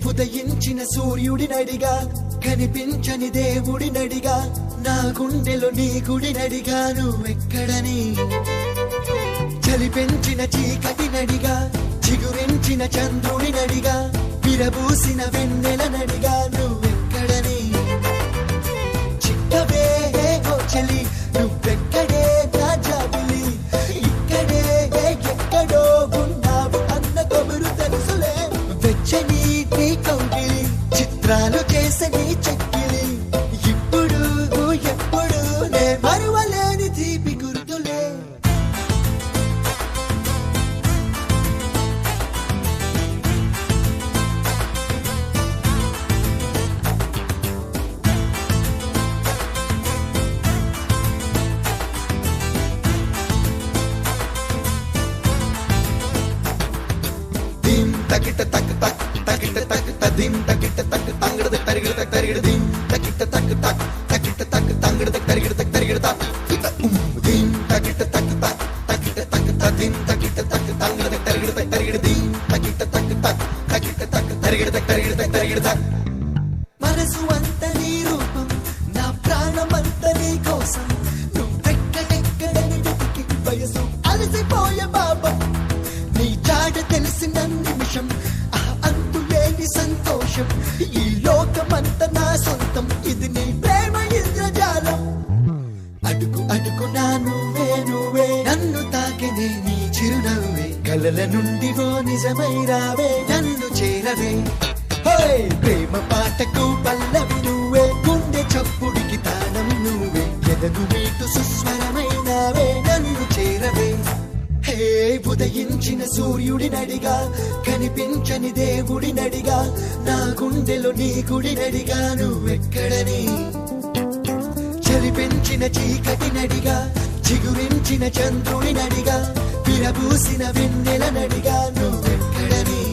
ఉదయించిన సూర్యుడినడిగా కనిపించని దేవుడినడిగా నా గుండెలో నీ గుడినడిగా నువ్వెక్కడని చలి పెంచిన చీకటినడిగా చిగురించిన చంద్రుడినడిగా విరబూసిన వెన్నెలనడిగా నువ్వెక్కడని చిక్కవే ఓ చలి నువ్వెక్కడే నా జాబిలి ఇక్కడే ఎక్కడో ఉన్నావు అన్న కబురు తెలుసులే వెచ్చని నీ కౌగిలి చిత్రాలు చేసే నీ చెక్కిలి ఇప్పుడు ఎప్పుడు నే మరువలేని తీపి గుర్తులే తకిట తక్ తక్ తకిట తక్ తదిం తకిట తక్ తంగడ తరిగిడ తక్ తరిగిడ దిం తకిట తక్ తక్ తకిట తక్ తంగడ తరిగిడ తక్ తరిగిడ తా దిం తకిట తక్ తక్ తకిట తక్ తదిం తకిట తక్ తంగడ తరిగిడ తక్ తరిగిడ దిం తకిట తక్ తక్ తకిట తక్ తరిగిడ తక్ తరిగిడ తక్ తరిగిడ తా మనసు అంత నీ రూపం నా ప్రాణమంత నీ కోసం నువ్వెక్కడెక్కడని వెతికి వయసు అలసిపోయే పాపం నీ జాడ తెలిసిన నిమిషం అంతులేని సంతోషం ఈ లోకమంత నా సొంతం ఇది నీ ప్రేమ ఇంద్రజాలం అడుగు అడుగునా నువ్వే నువ్వే నన్ను తాకినే నీ చిరునవ్వే కలల నుండి ఓ నిజమై రావే నన్ను చేరవే ప్రేమ పాటకు పల్లవి నువ్వే గుండె చప్పుడికి తాళం నువ్వే ఎదగు మీటు సుస్వరమైనావే నన్ను చేరవే ఉదయించిన సూర్యుడినడిగా కనిపించని దేవుడినడిగా నా గుండెలో నీ గుడినడిగా నువ్వెక్కడని చలి పెంచిన చీకటినడిగా చిగురించిన చంద్రుడినడిగా విరబూసిన వెన్నెలనడిగా నువ్వెక్కడని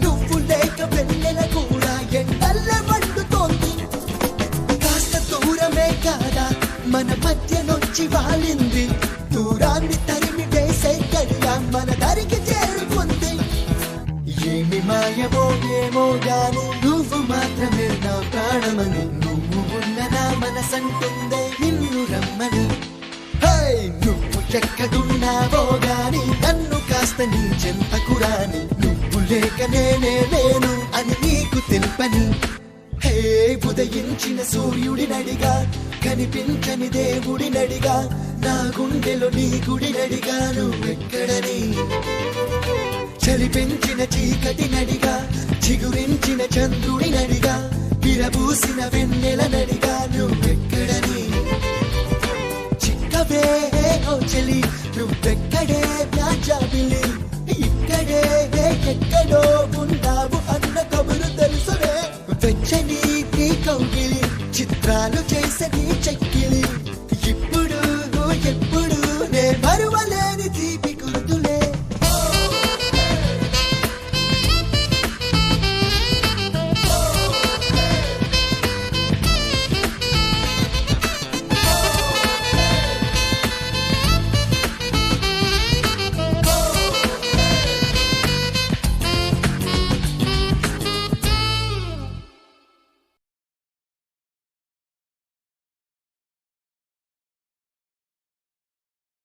నువ్వు లేక వెన్నెల కూడా ఎండల్ల మండుతోంది కాస్త దూరమే కాదా మన మధ్య నొచ్చి వాలింది దూరాన్ని తరిమి వేసే కడిగా మన దరికి చేరుకుంది ఏమి మాయమో ఏమో గాని నువ్వు మాత్రమే నా ప్రాణమని నువ్వు ఉన్న నా మనసంటుందే నిన్ను రమ్మని నువ్వు ఎక్కడున్నావో గాని నన్ను కాస్త నీ చెంతకు రాని నువ్వు లేక నేనే లేను అని నీకు తెలుపని ఉదయించిన సూర్యుడినడిగా కనిపించని దేవుడినడిగా నా గుండెలో నీ గుడినడిగా నువ్వెక్కడని చలి పెంచిన చీకటినడిగా చిగురించిన చంద్రుడినడిగా విరబూసిన వెన్నెలనడిగా నువ్వెక్కడని చిక్కవే ఓ చలి నువ్వెక్కడే నా జాబిలి ఇక్కడే ఎక్కడో ఉన్నావు అన్న కబురు తెలుసులే వెచ్చని నీ కౌగిలి చిత్రాలు చేసే నీ చెక్కి